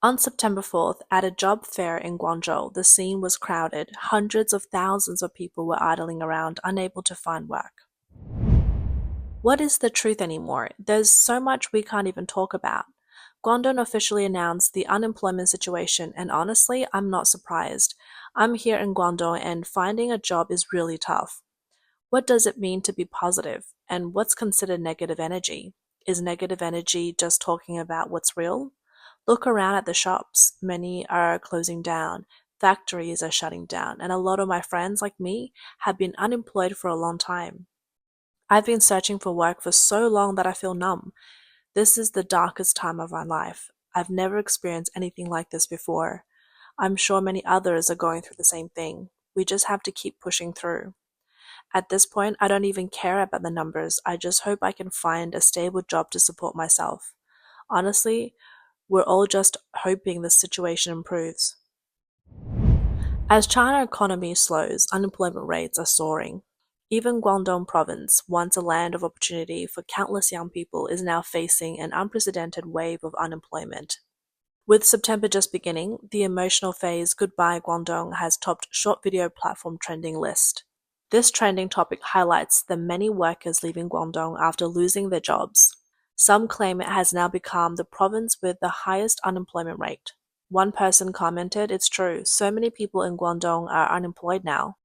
On September 4th, at a job fair in Guangzhou, the scene was crowded. Hundreds of thousands of people were idling around, unable to find work. What is the truth anymore? There's so much we can't even talk about. Guangdong officially announced the unemployment situation, and honestly, I'm not surprised. I'm here in Guangdong, and finding a job is really tough. What does it mean to be positive? And what's considered negative energy? Is negative energy just talking about what's real? Look around at the shops. Many are closing down. Factories are shutting down. And a lot of my friends, like me, have been unemployed for a long time. I've been searching for work for so long that I feel numb. This is the darkest time of my life. I've never experienced anything like this before. I'm sure many others are going through the same thing. We just have to keep pushing through. At this point, I don't even care about the numbers. I just hope I can find a stable job to support myself. Honestly, we're all just hoping the situation improves. As China economy slows, unemployment rates are soaring. Even Guangdong Province, once a land of opportunity for countless young people, is now facing an unprecedented wave of unemployment. With September just beginning, the emotional phase Goodbye Guangdong has topped short video platform trending list. This trending topic highlights the many workers leaving Guangdong after losing their jobs. Some claim it has now become the province with the highest unemployment rate. One person commented, "It's true, so many people in Guangdong are unemployed now.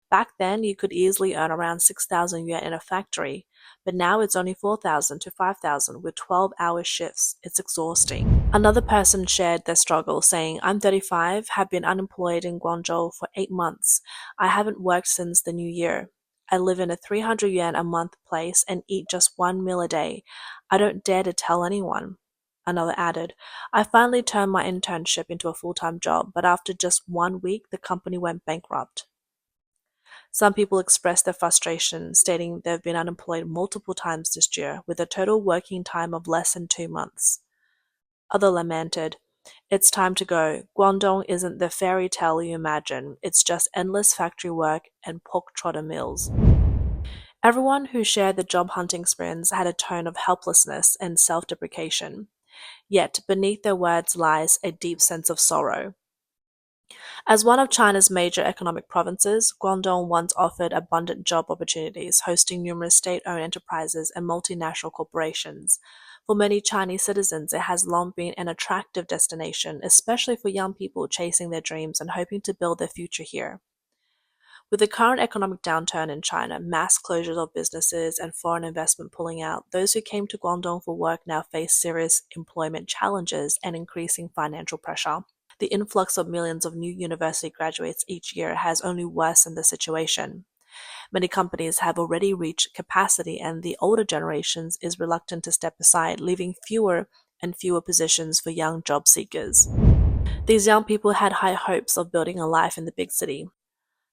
Back then, you could easily earn around 6,000 yuan in a factory, but now it's only 4,000 to 5,000 with 12-hour shifts. It's exhausting." Another person shared their struggle, saying, "I'm 35, have been unemployed in Guangzhou for 8 months. I haven't worked since the new year. I live in a 300 yuan a month place and eat just one meal a day. I don't dare to tell anyone." Another added, "I finally turned my internship into a full-time job, but after just 1 week, the company went bankrupt." Some people expressed their frustration, stating they've been unemployed multiple times this year, with a total working time of less than 2 months. Others lamented, "It's time to go. Guangdong isn't the fairy tale you imagine. It's just endless factory work and pork trotter mills." Everyone who shared the job hunting experience had a tone of helplessness and self-deprecation. Yet beneath their words lies a deep sense of sorrow. As one of China's major economic provinces, Guangdong once offered abundant job opportunities, hosting numerous state-owned enterprises and multinational corporations. For many Chinese citizens, it has long been an attractive destination, especially for young people chasing their dreams and hoping to build their future here. With the current economic downturn in China, mass closures of businesses, and foreign investment pulling out, those who came to Guangdong for work now face serious employment challenges and increasing financial pressure. The influx of millions of new university graduates each year has only worsened the situation. Many companies have already reached capacity, and the older generations is reluctant to step aside, leaving fewer and fewer positions for young job seekers. These young people had high hopes of building a life in the big city.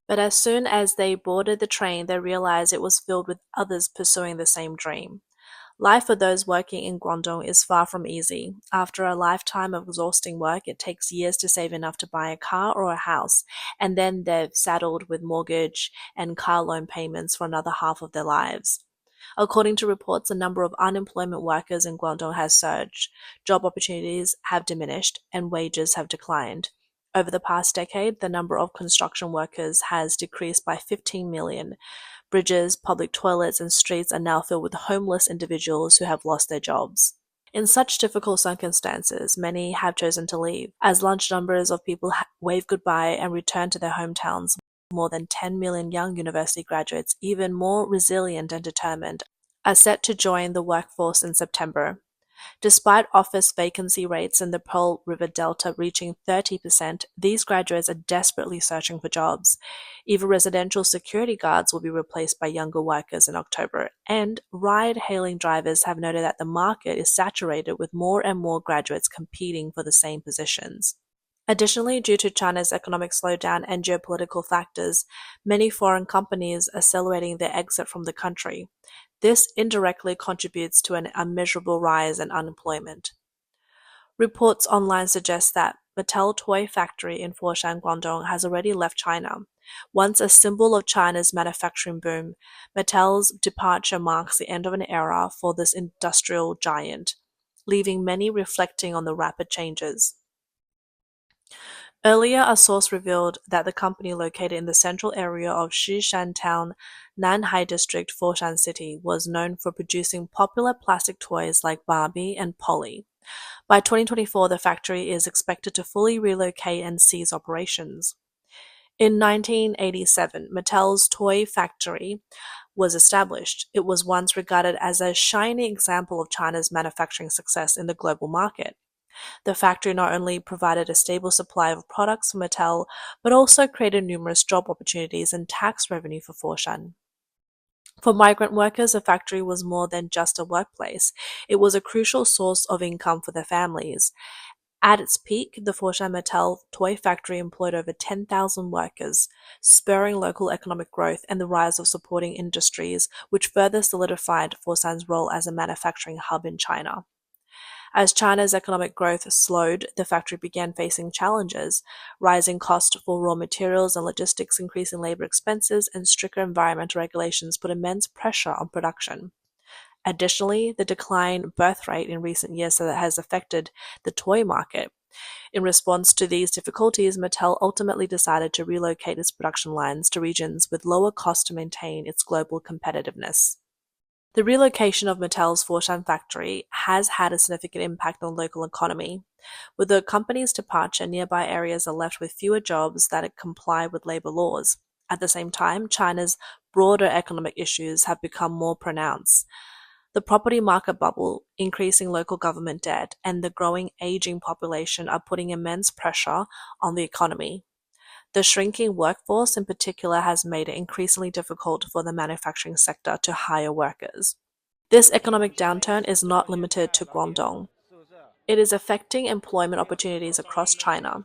But as soon as they boarded the train, they realized it was filled with others pursuing the same dream. Life for those working in Guangdong is far from easy. After a lifetime of exhausting work, it takes years to save enough to buy a car or a house, and then they're saddled with mortgage and car loan payments for another half of their lives. According to reports, the number of unemployment workers in Guangdong has surged, job opportunities have diminished, and wages have declined. Over the past decade, the number of construction workers has decreased by 15 million. Bridges, public toilets, and streets are now filled with homeless individuals who have lost their jobs. In such difficult circumstances, many have chosen to leave. As large numbers of people wave goodbye and return to their hometowns, more than 10 million young university graduates, even more resilient and determined, are set to join the workforce in September. Despite office vacancy rates in the Pearl River Delta reaching 30%, these graduates are desperately searching for jobs. Even residential security guards will be replaced by younger workers in October, and ride-hailing drivers have noted that the market is saturated with more and more graduates competing for the same positions. Additionally, due to China's economic slowdown and geopolitical factors, many foreign companies are accelerating their exit from the country. This indirectly contributes to an immeasurable rise in unemployment. Reports online suggest that Mattel Toy Factory in Foshan, Guangdong has already left China. Once a symbol of China's manufacturing boom, Mattel's departure marks the end of an era for this industrial giant, leaving many reflecting on the rapid changes. Earlier, a source revealed that the company located in the central area of Xishan Town, Nanhai District, Foshan City, was known for producing popular plastic toys like Barbie and Polly. By 2024, the factory is expected to fully relocate and cease operations. In 1987, Mattel's toy factory was established. It was once regarded as a shining example of China's manufacturing success in the global market. The factory not only provided a stable supply of products for Mattel, but also created numerous job opportunities and tax revenue for Foshan. For migrant workers, the factory was more than just a workplace. It was a crucial source of income for their families. At its peak, the Foshan Mattel toy factory employed over 10,000 workers, spurring local economic growth and the rise of supporting industries, which further solidified Foshan's role as a manufacturing hub in China. As China's economic growth slowed, the factory began facing challenges. Rising costs for raw materials and logistics, increasing labor expenses, and stricter environmental regulations put immense pressure on production. Additionally, the decline birth rate in recent years has affected the toy market. In response to these difficulties, Mattel ultimately decided to relocate its production lines to regions with lower costs to maintain its global competitiveness. The relocation of Mattel's Foshan factory has had a significant impact on the local economy. With the company's departure, nearby areas are left with fewer jobs that comply with labor laws. At the same time, China's broader economic issues have become more pronounced. The property market bubble, increasing local government debt, and the growing aging population are putting immense pressure on the economy. The shrinking workforce in particular has made it increasingly difficult for the manufacturing sector to hire workers. This economic downturn is not limited to Guangdong. It is affecting employment opportunities across China.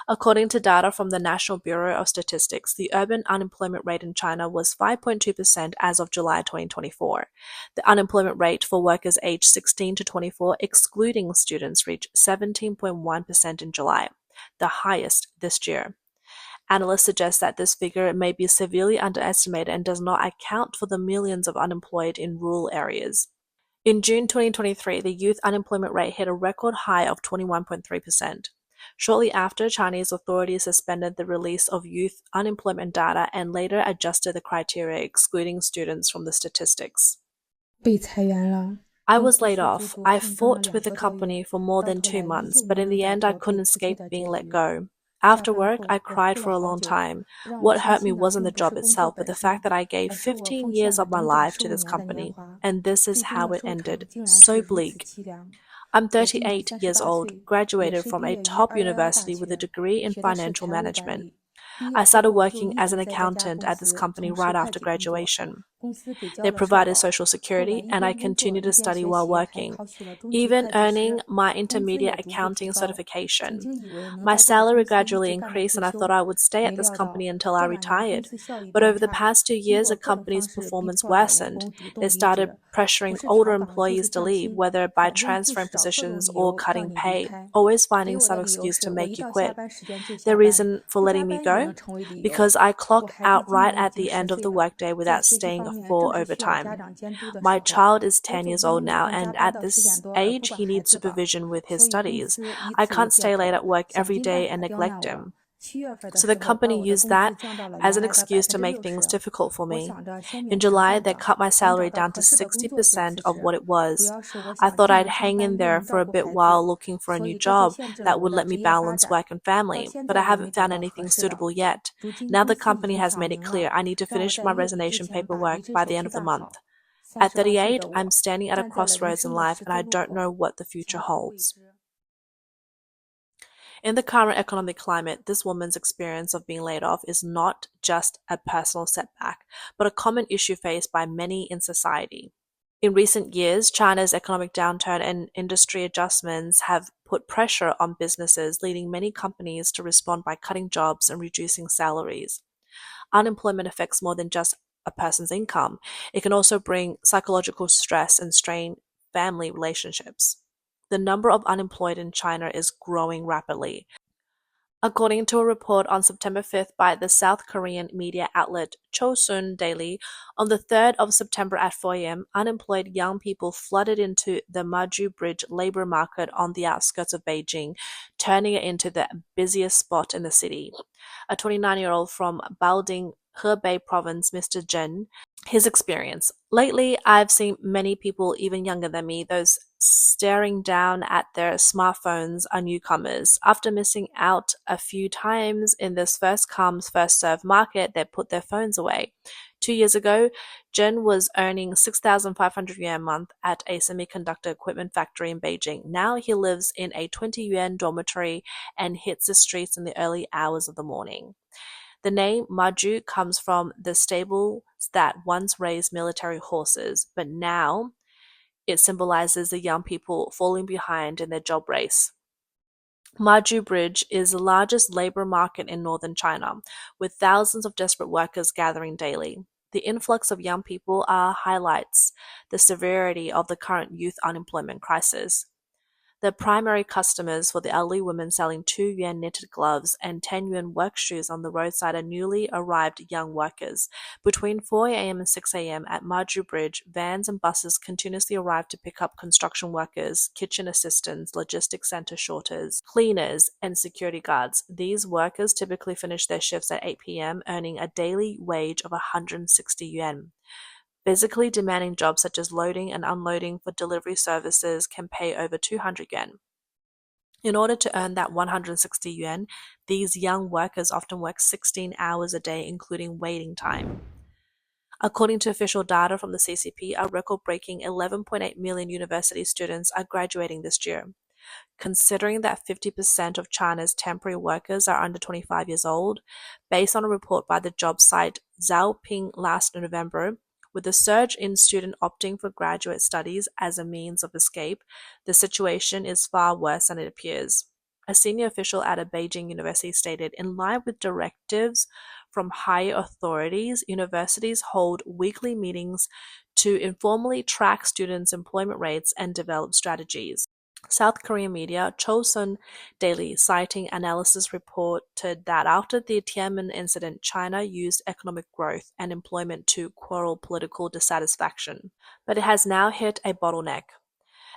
According to data from the National Bureau of Statistics, the urban unemployment rate in China was 5.2% as of July 2024. The unemployment rate for workers aged 16 to 24, excluding students, reached 17.1% in July, the highest this year. Analysts suggest that this figure may be severely underestimated and does not account for the millions of unemployed in rural areas. In June 2023, the youth unemployment rate hit a record high of 21.3%. Shortly after, Chinese authorities suspended the release of youth unemployment data and later adjusted the criteria excluding students from the statistics. 被裁员了， I was laid off. I fought with the company for more than 2 months, but in the end I couldn't escape being let go. After work, I cried for a long time. What hurt me wasn't the job itself, but the fact that I gave 15 years of my life to this company, and this is how it ended. So bleak. I'm 38 years old, graduated from a top university with a degree in financial management. I started working as an accountant at this company right after graduation. They provided social security, and I continued to study while working, even earning my intermediate accounting certification. My salary gradually increased, and I thought I would stay at this company until I retired. But over the past 2 years, the company's performance worsened. They started pressuring older employees to leave, whether by transferring positions or cutting pay, always finding some excuse to make you quit. Their reason for letting me go? Because I clock out right at the end of the workday without staying for overtime. My child is 10 years old now, and at this age, he needs supervision with his studies. I can't stay late at work every day and neglect him. So the company used that as an excuse to make things difficult for me. In July, they cut my salary down to 60% of what it was. I thought I'd hang in there for a bit while looking for a new job that would let me balance work and family, but I haven't found anything suitable yet. Now the company has made it clear I need to finish my resignation paperwork by the end of the month. At 38, I'm standing at a crossroads in life and I don't know what the future holds. In the current economic climate, this woman's experience of being laid off is not just a personal setback, but a common issue faced by many in society. In recent years, China's economic downturn and industry adjustments have put pressure on businesses, leading many companies to respond by cutting jobs and reducing salaries. Unemployment affects more than just a person's income. It can also bring psychological stress and strain family relationships. The number of unemployed in China is growing rapidly. According to a report on September 5th by the South Korean media outlet Chosun Daily, on the 3rd of September at 4 a.m., unemployed young people flooded into the Maju Bridge labor market on the outskirts of Beijing, turning it into the busiest spot in the city. A 29-year-old from Baoding, Hebei Province, Mr. Zhen, his experience. Lately, I've seen many people, even younger than me, those staring down at their smartphones are newcomers. After missing out a few times in this first come, first served market, they put their phones away. 2 years ago, Jen was earning 6,500 yuan a month at a semiconductor equipment factory in Beijing. Now he lives in a 20 yuan dormitory and hits the streets in the early hours of the morning. The name Maju comes from the stables that once raised military horses, but now it symbolizes the young people falling behind in their job race. Maju Bridge is the largest labor market in northern China, with thousands of desperate workers gathering daily. The influx of young people highlights the severity of the current youth unemployment crisis. The primary customers for the elderly women selling 2 yuan knitted gloves and 10 yuan work shoes on the roadside are newly arrived young workers. Between 4 a.m. and 6 a.m. at Maju Bridge, vans and buses continuously arrive to pick up construction workers, kitchen assistants, logistics center sorters, cleaners, and security guards. These workers typically finish their shifts at 8 p.m., earning a daily wage of 160 yuan. Physically demanding jobs such as loading and unloading for delivery services can pay over 200 yuan. In order to earn that 160 yuan, these young workers often work 16 hours a day, including waiting time. According to official data from the CCP, a record-breaking 11.8 million university students are graduating this year. Considering that 50% of China's temporary workers are under 25 years old, based on a report by the job site Zhaopin last November, with the surge in students opting for graduate studies as a means of escape, the situation is far worse than it appears. A senior official at a Beijing university stated, in line with directives from higher authorities, universities hold weekly meetings to informally track students' employment rates and develop strategies. South Korean media Chosun Daily, citing analysis, reported that after the Tiananmen incident, China used economic growth and employment to quell political dissatisfaction. But it has now hit a bottleneck.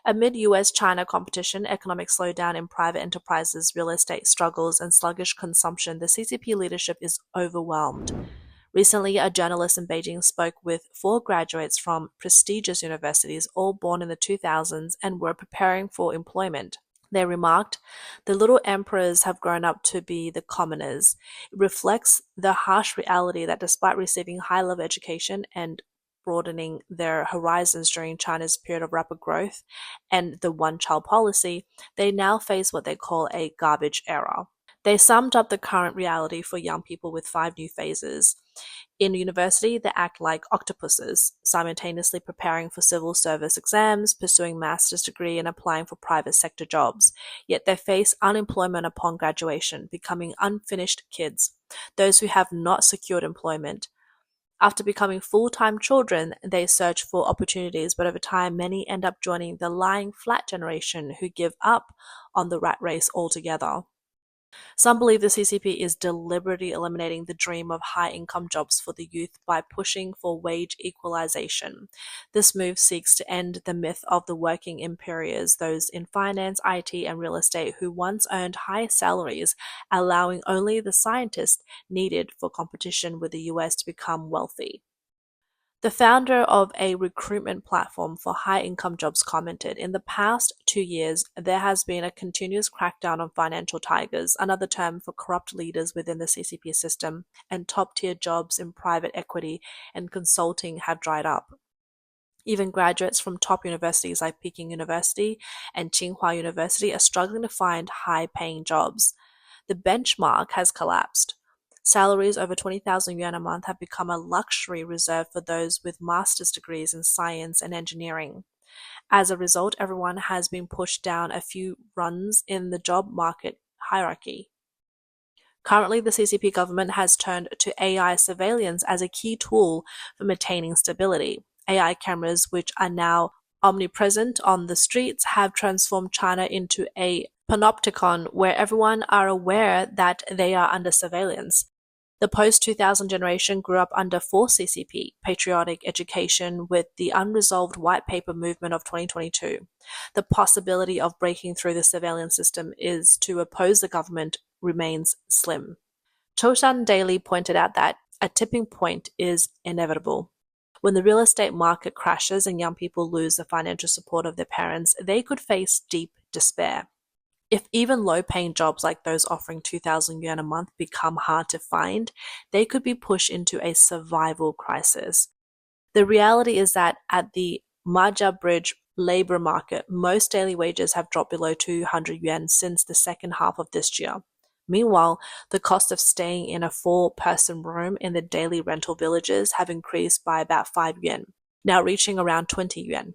Amid US-China competition, economic slowdown in private enterprises, real estate struggles, and sluggish consumption, the CCP leadership is overwhelmed. Recently, a journalist in Beijing spoke with 4 graduates from prestigious universities, all born in the 2000s, and were preparing for employment. They remarked, the little emperors have grown up to be the commoners. It reflects the harsh reality that despite receiving high-level education and broadening their horizons during China's period of rapid growth and the one-child policy, they now face what they call a garbage era. They summed up the current reality for young people with 5 new phases. In university, they act like octopuses, simultaneously preparing for civil service exams, pursuing master's degree, and applying for private sector jobs. Yet they face unemployment upon graduation, becoming unfinished kids, those who have not secured employment. After becoming full-time children, they search for opportunities, but over time, many end up joining the lying flat generation who give up on the rat race altogether. Some believe the CCP is deliberately eliminating the dream of high-income jobs for the youth by pushing for wage equalization. This move seeks to end the myth of the working imperials, those in finance, IT, and real estate who once earned high salaries, allowing only the scientists needed for competition with the US to become wealthy. The founder of a recruitment platform for high-income jobs commented, in the past 2 years, there has been a continuous crackdown on financial tigers, another term for corrupt leaders within the CCP system, and top-tier jobs in private equity and consulting have dried up. Even graduates from top universities like Peking University and Tsinghua University are struggling to find high-paying jobs. The benchmark has collapsed. Salaries over 20,000 yuan a month have become a luxury reserved for those with master's degrees in science and engineering. As a result, everyone has been pushed down a few rungs in the job market hierarchy. Currently, the CCP government has turned to AI surveillance as a key tool for maintaining stability. AI cameras, which are now omnipresent on the streets, have transformed China into a panopticon where everyone are aware that they are under surveillance. The post-2000 generation grew up under forced CCP, patriotic education, with the unresolved white paper movement of 2022. The possibility of breaking through the surveillance system is to oppose the government remains slim. Toshan Daily pointed out that a tipping point is inevitable. When the real estate market crashes and young people lose the financial support of their parents, they could face deep despair. If even low-paying jobs like those offering 2,000 yuan a month become hard to find, they could be pushed into a survival crisis. The reality is that at the Maja Bridge labor market, most daily wages have dropped below 200 yuan since the second half of this year. Meanwhile, the cost of staying in a 4-person room in the daily rental villages have increased by about 5 yuan, now reaching around 20 yuan.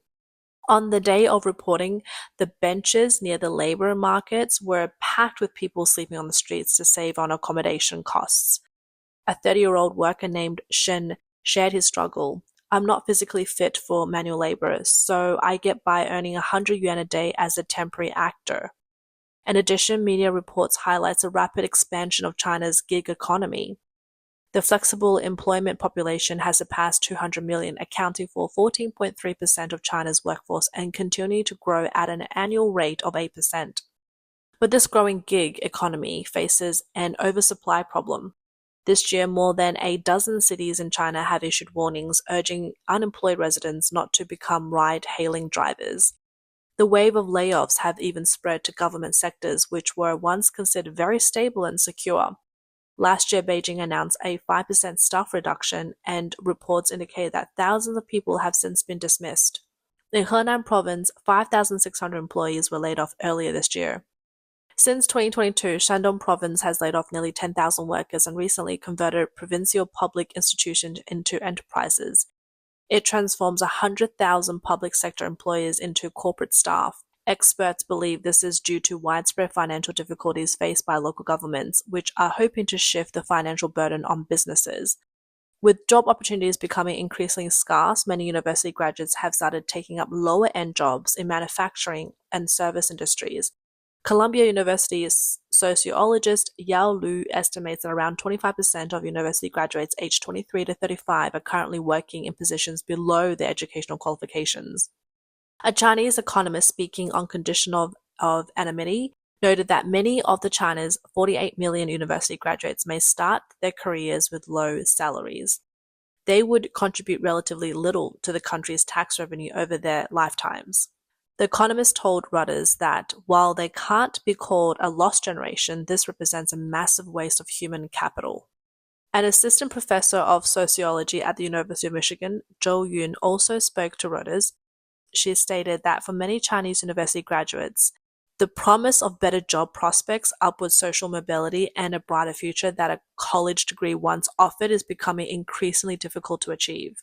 On the day of reporting, the benches near the labor markets were packed with people sleeping on the streets to save on accommodation costs. A 30-year-old worker named Shen shared his struggle. I'm not physically fit for manual labor, so I get by earning 100 yuan a day as a temporary actor. In addition, media reports highlights a rapid expansion of China's gig economy. The flexible employment population has surpassed 200 million, accounting for 14.3% of China's workforce and continuing to grow at an annual rate of 8%. But this growing gig economy faces an oversupply problem. This year, more than a dozen cities in China have issued warnings urging unemployed residents not to become ride-hailing drivers. The wave of layoffs have even spread to government sectors which were once considered very stable and secure. Last year, Beijing announced a 5% staff reduction, and reports indicate that thousands of people have since been dismissed. In Henan Province, 5,600 employees were laid off earlier this year. Since 2022, Shandong Province has laid off nearly 10,000 workers and recently converted provincial public institutions into enterprises. It transforms 100,000 public sector employees into corporate staff. Experts believe this is due to widespread financial difficulties faced by local governments, which are hoping to shift the financial burden on businesses. With job opportunities becoming increasingly scarce, many university graduates have started taking up lower-end jobs in manufacturing and service industries. Columbia University's sociologist Yao Lu estimates that around 25% of university graduates aged 23 to 35 are currently working in positions below their educational qualifications. A Chinese economist speaking on condition of anonymity noted that many of the China's 48 million university graduates may start their careers with low salaries. They would contribute relatively little to the country's tax revenue over their lifetimes. The economist told Reuters that while they can't be called a lost generation, this represents a massive waste of human capital. An assistant professor of sociology at the University of Michigan, Zhou Yun, also spoke to Reuters. She stated that for many Chinese university graduates, the promise of better job prospects, upward social mobility, and a brighter future that a college degree once offered is becoming increasingly difficult to achieve.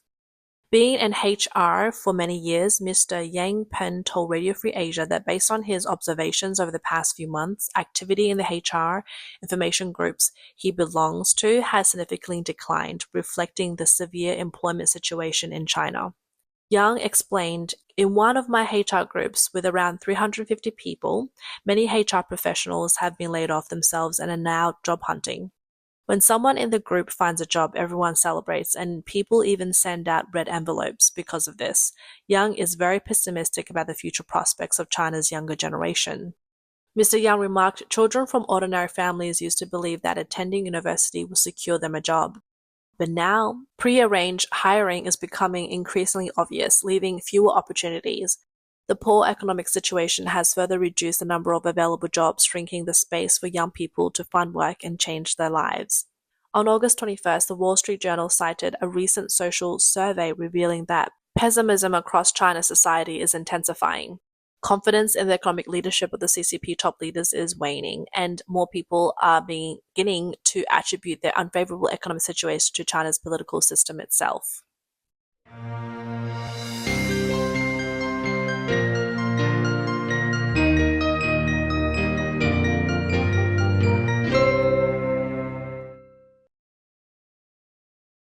Being in HR for many years, Mr. Yang Pen told Radio Free Asia that based on his observations over the past few months, activity in the HR information groups he belongs to has significantly declined, reflecting the severe employment situation in China. Yang explained, in one of my HR groups with around 350 people, many HR professionals have been laid off themselves and are now job hunting. When someone in the group finds a job, everyone celebrates, and people even send out red envelopes because of this. Yang is very pessimistic about the future prospects of China's younger generation. Mr. Yang remarked, children from ordinary families used to believe that attending university would secure them a job. But now, pre-arranged hiring is becoming increasingly obvious, leaving fewer opportunities. The poor economic situation has further reduced the number of available jobs, shrinking the space for young people to find work and change their lives. On August 21st, the Wall Street Journal cited a recent social survey revealing that pessimism across China's society is intensifying. Confidence in the economic leadership of the CCP top leaders is waning, and more people are beginning to attribute their unfavorable economic situation to China's political system itself.